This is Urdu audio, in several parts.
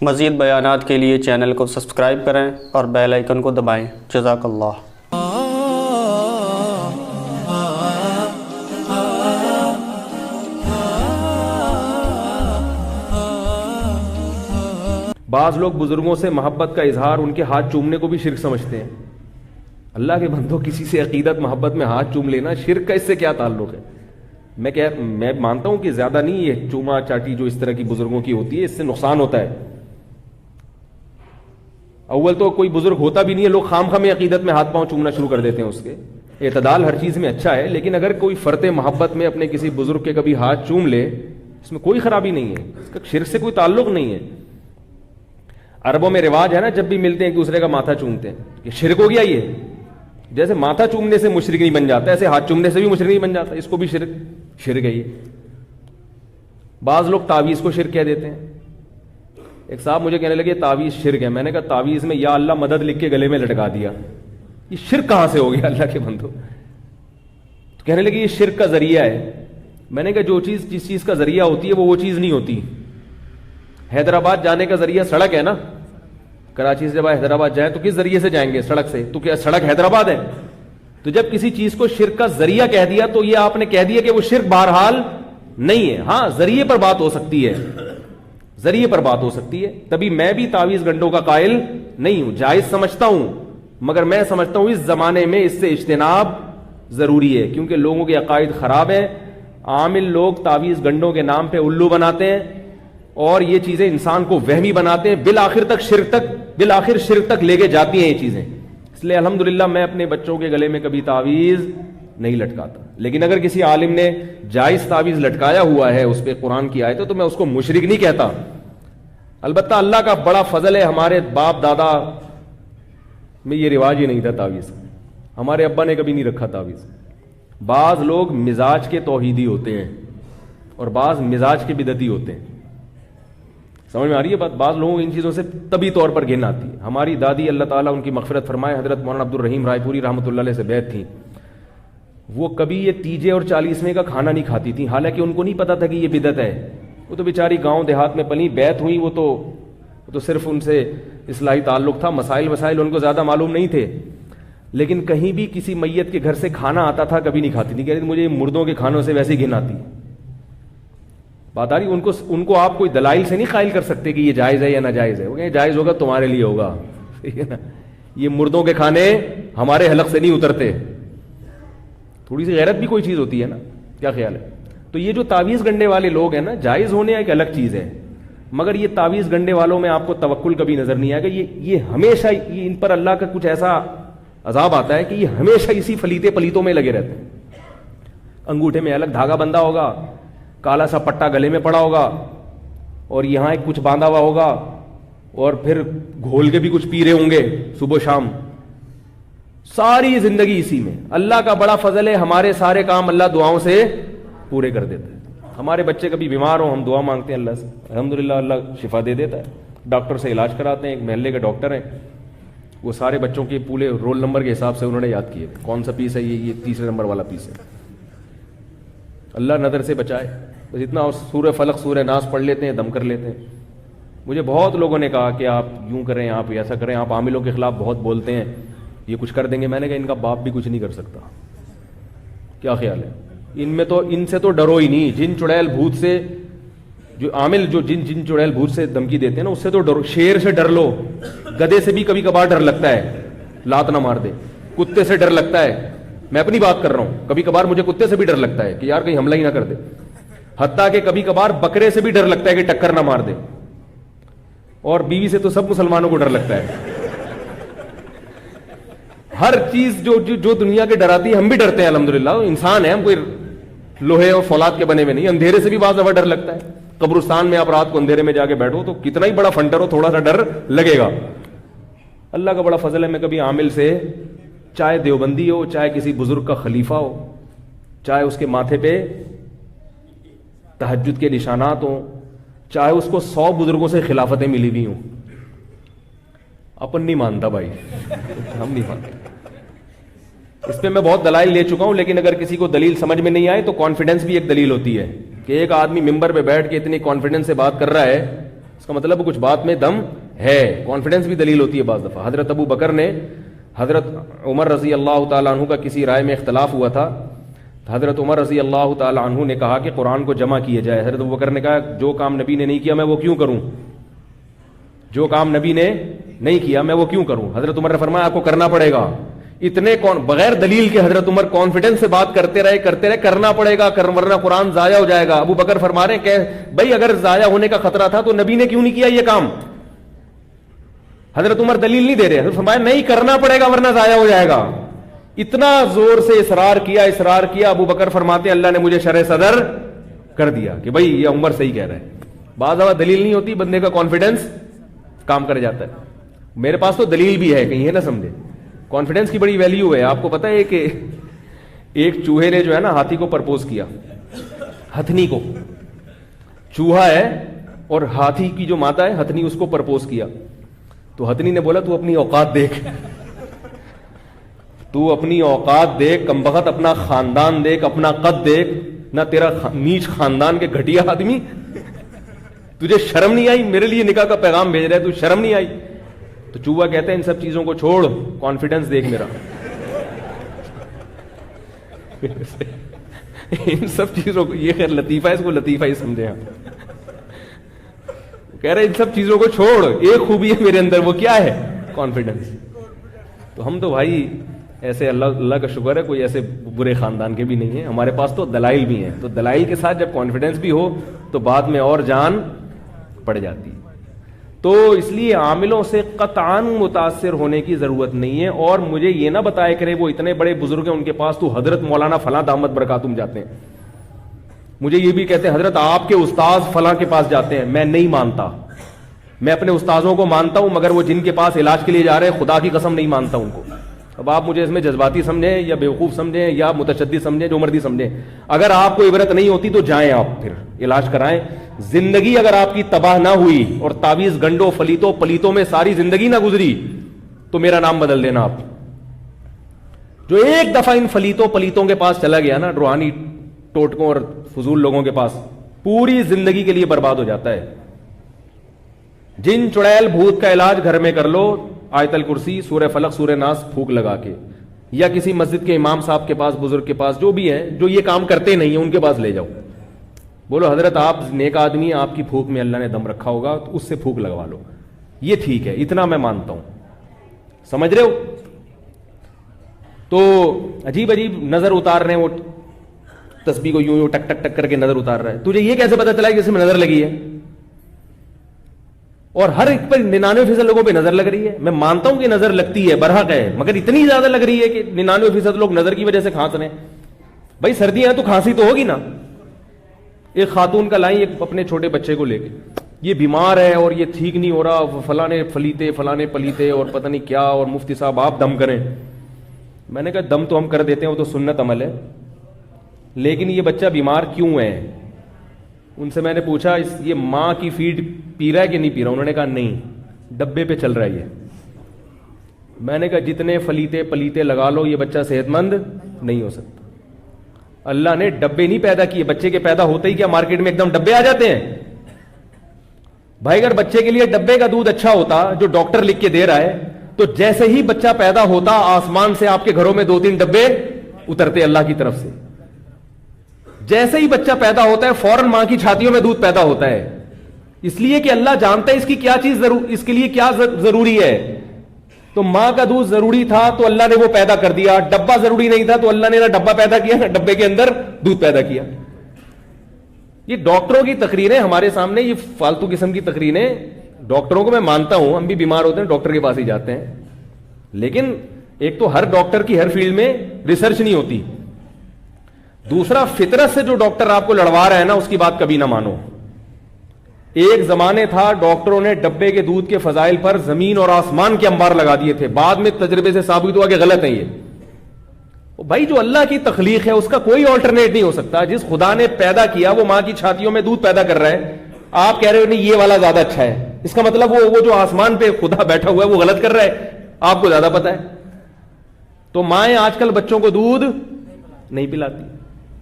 مزید بیانات کے لیے چینل کو سبسکرائب کریں اور بیل آئیکن کو دبائیں۔ جزاک اللہ۔ بعض لوگ بزرگوں سے محبت کا اظہار ان کے ہاتھ چومنے کو بھی شرک سمجھتے ہیں۔ اللہ کے بندو، کسی سے عقیدت محبت میں ہاتھ چوم لینا شرک کا اس سے کیا تعلق ہے؟ میں مانتا ہوں کہ زیادہ نہیں، یہ چوما چاٹی جو اس طرح کی بزرگوں کی ہوتی ہے اس سے نقصان ہوتا ہے۔ اول تو کوئی بزرگ ہوتا بھی نہیں ہے، لوگ خام خواہ میں عقیدت میں ہاتھ پاؤں چومنا شروع کر دیتے ہیں اس کے۔ اعتدال ہر چیز میں اچھا ہے، لیکن اگر کوئی فرط محبت میں اپنے کسی بزرگ کے کبھی ہاتھ چوم لے اس میں کوئی خرابی نہیں ہے، اس کا شرک سے کوئی تعلق نہیں ہے۔ عربوں میں رواج ہے نا، جب بھی ملتے ہیں ایک دوسرے کا ماتھا چومتے ہیں، کہ شرک ہو گیا یہ۔ جیسے ماتھا چومنے سے مشرک نہیں بن جاتا، ایسے ہاتھ چومنے سے بھی مشرک نہیں بن جاتا، اس کو بھی شرک ہے یہ۔ بعض لوگ تعویذ کو شرک کہہ دیتے ہیں۔ ایک صاحب مجھے کہنے لگے تعویذ شرک ہے، میں نے کہا تعویذ میں یا اللہ مدد لکھ کے گلے میں لٹکا دیا، یہ شرک کہاں سے ہو گیا اللہ کے بندو؟ تو کہنے لگے یہ شرک کا ذریعہ ہے۔ میں نے کہا جس چیز کا ذریعہ ہوتی ہے وہ چیز نہیں ہوتی۔ حیدرآباد جانے کا ذریعہ سڑک ہے نا، کراچی سے جب حیدرآباد جائیں تو کس ذریعے سے جائیں گے؟ سڑک سے۔ تو کیا سڑک حیدرآباد ہے؟ تو جب کسی چیز کو شرک کا ذریعہ کہہ دیا تو یہ آپ نے کہہ دیا کہ وہ شرک بہرحال نہیں ہے۔ ہاں ذریعے پر بات ہو سکتی ہے، ذریعے پر بات ہو سکتی ہے۔ تبھی میں بھی تعویذ گنڈوں کا قائل نہیں ہوں، جائز سمجھتا ہوں، مگر میں سمجھتا ہوں اس زمانے میں اس سے اجتناب ضروری ہے، کیونکہ لوگوں کے عقائد خراب ہیں۔ عامل لوگ تعویذ گنڈوں کے نام پہ الو بناتے ہیں اور یہ چیزیں انسان کو وہمی بناتے ہیں، بالآخر شرک تک لے کے جاتی ہیں یہ چیزیں۔ اس لیے الحمدللہ میں اپنے بچوں کے گلے میں کبھی تعویذ نہیں لٹکاتا، لیکن اگر کسی عالم نے جائز تعویذ لٹکایا ہوا ہے اس پہ قرآن کی آیت ہے تو میں اس کو مشرک نہیں کہتا۔ البتہ اللہ کا بڑا فضل ہے، ہمارے باپ دادا میں یہ رواج ہی نہیں تھا تعویذ، ہمارے ابا نے کبھی نہیں رکھا تعویذ۔ بعض لوگ مزاج کے توحیدی ہوتے ہیں اور بعض مزاج کے بدعتی ہوتے ہیں، سمجھ میں آ رہی ہے بات؟ بعض لوگوں کو ان چیزوں سے طبی طور پر گھن آتی ہے۔ ہماری دادی اللہ تعالیٰ ان کی مغفرت فرمائے حضرت مولانا عبد الرحیم رائے پوری رحمۃ اللہ علیہ سے بیعت تھی، وہ کبھی یہ تیجے اور 40ویں کا کھانا نہیں کھاتی تھی، حالانکہ ان کو نہیں پتا تھا کہ یہ بدعت ہے۔ وہ تو بیچاری گاؤں دیہات میں پلی، بیعت ہوئی، وہ تو صرف ان سے اصلاحی تعلق تھا، مسائل ان کو زیادہ معلوم نہیں تھے، لیکن کہیں بھی کسی میت کے گھر سے کھانا آتا تھا کبھی نہیں کھاتی تھی، کہتی مجھے مردوں کے کھانوں سے ویسے گھن آتی۔ بات آ رہی؟ ان کو آپ کوئی دلائل سے نہیں قائل کر سکتے کہ یہ جائز ہے یا ناجائز ہے، وہ کہیں جائز ہوگا تمہارے لیے ہوگا، ٹھیک ہے نا؟ یہ مردوں کے کھانے ہمارے حلق سے نہیں اترتے۔ تھوڑی سی غیرت بھی کوئی چیز ہوتی ہے نا، کیا خیال ہے؟ تو یہ جو تعویذ گنڈے والے لوگ ہیں نا، جائز ہونے ایک الگ چیز ہے، مگر یہ تعویذ گنڈے والوں میں آپ کو توکل کبھی نظر نہیں آئے گا۔ یہ ہمیشہ ان پر اللہ کا کچھ ایسا عذاب آتا ہے کہ یہ ہمیشہ اسی پلیتوں میں لگے رہتے ہیں۔ انگوٹھے میں الگ دھاگا بندھا ہوگا، کالا سا پٹا گلے میں پڑا ہوگا، اور یہاں ایک کچھ باندھا ہوا ہوگا، اور پھر گھول کے بھی کچھ پی رہے ہوں گے صبح شام، ساری زندگی اسی میں۔ اللہ کا بڑا فضل ہے، ہمارے سارے کام اللہ دعاؤں سے پورے کر دیتا ہے۔ ہمارے بچے کبھی بیمار ہوں، ہم دعا مانگتے ہیں اللہ سے، الحمدللہ اللہ شفا دے دیتا ہے۔ ڈاکٹر سے علاج کراتے ہیں، ایک محلے کے ڈاکٹر ہیں، وہ سارے بچوں کے پورے رول نمبر کے حساب سے انہوں نے یاد کیے، کون سا پیس ہے، یہ 3 نمبر والا پیس ہے۔ اللہ نظر سے بچائے، بس اتنا، سورہ فلق سورہ ناس پڑھ لیتے ہیں، دم کر لیتے ہیں۔ مجھے بہت لوگوں نے کہا کہ آپ یوں کریں، آپ ایسا کریں، آپ عاملوں کے خلاف بہت بولتے ہیں، یہ کچھ کر دیں گے۔ میں نے کہا ان کا باپ بھی کچھ نہیں کر سکتا، کیا خیال ہے؟ ان سے تو ڈرو ہی نہیں، جن چڑیل بھوت سے، جو عامل جو جن چڑیل بھوت سے دھمکی دیتے ہیں نا، اس سے تو ڈرو۔ شیر سے ڈر لو، گدھے سے بھی کبھی کبھار ڈر لگتا ہے، لات نہ مار دے۔ کتے سے ڈر لگتا ہے، میں اپنی بات کر رہا ہوں، کبھی کبھار مجھے کتے سے بھی ڈر لگتا ہے کہ یار کہیں حملہ ہی نہ کر دے۔ حتیٰ کہ کبھی کبھار بکرے سے بھی ڈر لگتا ہے کہ ٹکر نہ مار دے، اور بیوی سے تو سب مسلمانوں کو ڈر لگتا ہے۔ ہر چیز جو دنیا کے ڈراتی ہے، ہم بھی ڈرتے ہیں الحمدللہ، انسان ہے، ہم کوئی لوہے اور فولاد کے بنے ہوئے نہیں۔ اندھیرے سے بھی بعض دفعہ ڈر لگتا ہے، قبرستان میں آپ رات کو اندھیرے میں جا کے بیٹھو تو کتنا ہی بڑا فنٹر ہو، تھوڑا سا ڈر لگے گا۔ اللہ کا بڑا فضل ہے، میں کبھی عامل سے، چاہے دیوبندی ہو، چاہے کسی بزرگ کا خلیفہ ہو، چاہے اس کے ماتھے پہ تہجد کے نشانات ہوں، چاہے اس کو 100 بزرگوں سے خلافتیں ملی ہوئی ہوں، اپن نہیں مانتا بھائی، ہم نہیں مانتے۔ اس پہ میں بہت دلائل لے چکا ہوں، لیکن اگر کسی کو دلیل سمجھ میں نہیں آئے تو کانفیڈنس بھی ایک دلیل ہوتی ہے، کہ ایک آدمی ممبر پہ بیٹھ کے اتنی کانفیڈنس سے بات کر رہا ہے، اس کا مطلب کچھ بات میں دم ہے. کانفیڈنس بھی دلیل ہوتی ہے بعض دفعہ. حضرت ابو بکر نے حضرت عمر رضی اللہ تعالیٰ عنہ کا کسی رائے میں اختلاف ہوا تھا. حضرت عمر رضی اللہ تعالیٰ عنہ نے کہا کہ قرآن کو جمع کیا جائے. حضرت ابو بکر نے کہا جو کام نبی نے نہیں کیا میں وہ کیوں کروں, جو کام نبی نے نہیں کیا میں وہ کیوں کروں. حضرت عمر نے فرمایا آپ کو کرنا پڑے گا. اتنے بغیر دلیل کے حضرت عمر کانفیڈنس سے بات کرتے رہے کرنا پڑے گا ورنہ قرآن ضائع ہو جائے گا. ابو بکر فرما رہے ہیں کہ بھائی اگر ضائع ہونے کا خطرہ تھا تو نبی نے کیوں نہیں کیا یہ کام. حضرت عمر دلیل نہیں دے رہے, حضرت فرمایا نہیں کرنا پڑے گا ورنہ ضائع ہو جائے گا. اتنا زور سے اصرار کیا. ابو بکر فرماتے ہیں اللہ نے مجھے شرح صدر کر دیا کہ بھائی یہ عمر صحیح کہہ رہا ہے. بعض دفعہ دلیل نہیں ہوتی, بندے کا کانفیڈنس کام کر جاتا ہے. میرے پاس تو دلیل بھی ہے, کہیں ہے نہ سمجھے. کانفیڈنس کی بڑی ویلیو ہے. آپ کو پتا ہے کہ ایک چوہے نے جو ہے نا ہاتھی کو پرپوز کیا, ہتھنی کو. چوہا ہے اور ہاتھی کی جو ماتا ہے ہتھنی, اس کو پرپوز کیا. تو ہتھنی نے بولا تو اپنی اوقات دیکھ, تو اپنی اوقات دیکھ, کمبخت اپنا خاندان دیکھ, اپنا قد دیکھ, نہ تیرا نیچ خاندان کے گھٹیا آدمی, تجھے شرم نہیں آئی, میرے لیے نکاح کا پیغام بھیج رہا ہے, تو شرم نہیں آئی. تو چوہا کہتا ہے ان سب چیزوں کو چھوڑ, کانفیڈنس دیکھ میرا. ان سب چیزوں کو, یہ خیر لطیفہ ہے, اس کو لطیفہ ہی سمجھے آپ. کہہ رہے ان سب چیزوں کو چھوڑ, ایک خوبی ہے میرے اندر, وہ کیا ہے؟ کانفیڈنس. تو ہم تو بھائی ایسے اللہ کا شکر ہے کوئی ایسے برے خاندان کے بھی نہیں ہیں, ہمارے پاس تو دلائل بھی ہیں. تو دلائل کے ساتھ جب کانفیڈنس بھی ہو تو بعد میں اور جان پڑ جاتی. تو اس لیے عاملوں سے قطعاً متاثر ہونے کی ضرورت نہیں ہے. اور مجھے یہ نہ بتایا کرے وہ اتنے بڑے بزرگ ہیں ان کے پاس تو حضرت مولانا فلاں دامت برکاتہم جاتے ہیں, مجھے یہ بھی کہتے ہیں حضرت آپ کے استاذ فلاں کے پاس جاتے ہیں. میں نہیں مانتا, میں اپنے استاذوں کو مانتا ہوں مگر وہ جن کے پاس علاج کے لیے جا رہے ہیں خدا کی قسم نہیں مانتا ان کو. اب آپ مجھے اس میں جذباتی سمجھیں یا بیوقوف سمجھیں یا متشدد سمجھیں, جو مرضی سمجھیں, اگر آپ کو عبرت نہیں ہوتی تو جائیں آپ پھر علاج کرائیں. زندگی اگر آپ کی تباہ نہ ہوئی اور تعویذ گنڈوں پلیتوں میں ساری زندگی نہ گزری تو میرا نام بدل دینا آپ. جو ایک دفعہ ان پلیتوں کے پاس چلا گیا نا, روحانی ٹوٹکوں اور فضول لوگوں کے پاس, پوری زندگی کے لیے برباد ہو جاتا ہے. جن چڑیل بھوت کا علاج گھر میں کر لو, آیت الکرسی, سورہ فلق, سورہ ناس پھونک لگا کے, یا کسی مسجد کے امام صاحب کے پاس, بزرگ کے پاس, جو بھی ہیں جو یہ کام کرتے نہیں ہیں ان کے پاس لے جاؤ. بولو حضرت آپ نیک آدمی, آپ کی پھونک میں اللہ نے دم رکھا ہوگا تو اس سے پھونک لگوا لو, یہ ٹھیک ہے, اتنا میں مانتا ہوں. سمجھ رہے ہو؟ تو عجیب نظر اتار رہے ہیں, وہ تسبیح کو یوں ٹک ٹک ٹک کر کے نظر اتار رہا ہے. تجھے یہ کیسے پتا چلا کہ اس میں نظر لگی ہے؟ اور ہر ایک پر 99% لوگوں پہ نظر لگ رہی ہے. میں مانتا ہوں کہ نظر لگتی ہے, برحق ہے, مگر اتنی زیادہ لگ رہی ہے کہ 99% لوگ نظر کی وجہ سے کھانس رہے ہیں. بھائی سردیاں ہیں تو کھانسی تو ہوگی نا. ایک خاتون کا لائیں ایک اپنے چھوٹے بچے کو لے کے, یہ بیمار ہے اور یہ ٹھیک نہیں ہو رہا, فلانے پلیتے اور پتہ نہیں کیا, اور مفتی صاحب آپ دم کریں. میں نے کہا دم تو ہم کر دیتے ہیں, وہ تو سنت عمل ہے, لیکن یہ بچہ بیمار کیوں ہے؟ ان سے میں نے پوچھا یہ ماں کی فیڈ پی رہا ہے کہ نہیں پی رہا؟ انہوں نے کہا نہیں, ڈبے پہ چل رہا ہے یہ. میں نے کہا جتنے پلیتے لگا لو, یہ بچہ صحت مند نہیں ہو سکتا. اللہ نے ڈبے نہیں پیدا کیے, بچے کے پیدا ہوتے ہی کیا مارکیٹ میں ایک دم ڈبے آ جاتے ہیں؟ بھائی اگر بچے کے لیے ڈبے کا دودھ اچھا ہوتا جو ڈاکٹر لکھ کے دے رہا ہے, تو جیسے ہی بچہ پیدا ہوتا آسمان سے آپ کے گھروں میں 2-3 ڈبے اترتے اللہ کی طرف سے. جیسے ہی بچہ پیدا ہوتا ہے فوراً ماں کی چھاتیوں میں دودھ پیدا ہوتا ہے, اس لیے کہ اللہ جانتا ہے اس کی کیا چیز اس کے لیے کیا ضروری ہے. تو ماں کا دودھ ضروری تھا تو اللہ نے وہ پیدا کر دیا, ڈبہ ضروری نہیں تھا تو اللہ نے نہ ڈبہ پیدا کیا نہ ڈبے کے اندر دودھ پیدا کیا. یہ ڈاکٹروں کی تقریریں ہمارے سامنے, یہ فالتو قسم کی تقریریں. ڈاکٹروں کو میں مانتا ہوں, ہم بھی بیمار ہوتے ہیں ڈاکٹر کے پاس ہی جاتے ہیں, لیکن ایک تو ہر ڈاکٹر کی ہر فیلڈ میں ریسرچ نہیں ہوتی, دوسرا فطرت سے جو ڈاکٹر آپ کو لڑوا رہا ہے نا اس کی بات کبھی نہ مانو. ایک زمانے تھا ڈاکٹروں نے ڈبے کے دودھ کے فضائل پر زمین اور آسمان کے انبار لگا دیے تھے, بعد میں تجربے سے ثابت ہوا کہ غلط ہے یہ. بھائی جو اللہ کی تخلیق ہے اس کا کوئی آلٹرنیٹ نہیں ہو سکتا. جس خدا نے پیدا کیا وہ ماں کی چھاتیوں میں دودھ پیدا کر رہا ہے, آپ کہہ رہے ہو نہیں یہ والا زیادہ اچھا ہے, اس کا مطلب وہ جو آسمان پہ خدا بیٹھا ہوا ہے وہ غلط کر رہا ہے, آپ کو زیادہ پتا ہے. تو مائیں آج کل بچوں کو دودھ نہیں پلاتی,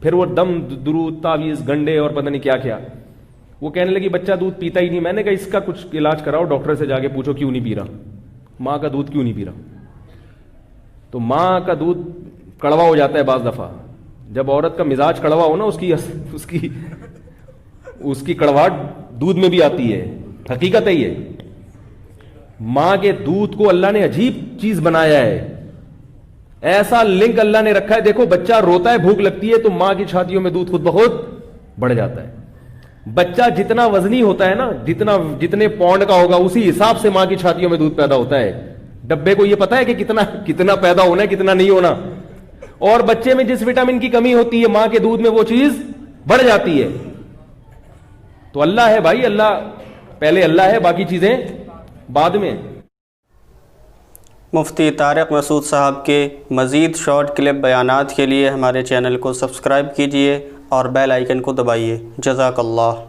پھر وہ دم درود تعویذ گنڈے اور پتہ نہیں کیا کیا. وہ کہنے لگی بچہ دودھ پیتا ہی نہیں. میں نے کہا اس کا کچھ علاج کراؤ, ڈاکٹر سے جا کے پوچھو کیوں نہیں پی رہا, ماں کا دودھ کیوں نہیں پی رہا. تو ماں کا دودھ کڑوا ہو جاتا ہے بعض دفعہ. جب عورت کا مزاج کڑوا ہو نا, اس کی کڑواہٹ دودھ میں بھی آتی ہے. حقیقت ہے یہ. ماں کے دودھ کو اللہ نے عجیب چیز بنایا ہے, ایسا لنک اللہ نے رکھا ہے. دیکھو بچہ روتا ہے, بھوک لگتی ہے, تو ماں کی چھاتیوں میں دودھ خود بخود بڑھ جاتا ہے. بچہ جتنا وزنی ہوتا ہے نا, جتنے پاؤنڈ کا ہوگا, اسی حساب سے ماں کی چھاتیوں میں دودھ پیدا ہوتا ہے. ڈبے کو یہ پتا ہے کہ کتنا پیدا ہونا ہے, کتنا نہیں ہونا. اور بچے میں جس وٹامن کی کمی ہوتی ہے, ماں کے دودھ میں وہ چیز بڑھ جاتی ہے. تو اللہ ہے بھائی, اللہ پہلے اللہ ہے, باقی چیزیں بعد میں. مفتی طارق مسعود صاحب کے مزید شارٹ کلپ بیانات کے لیے ہمارے چینل کو سبسکرائب کیجیے اور بیل آئیکن کو دبائیے. جزاک اللہ.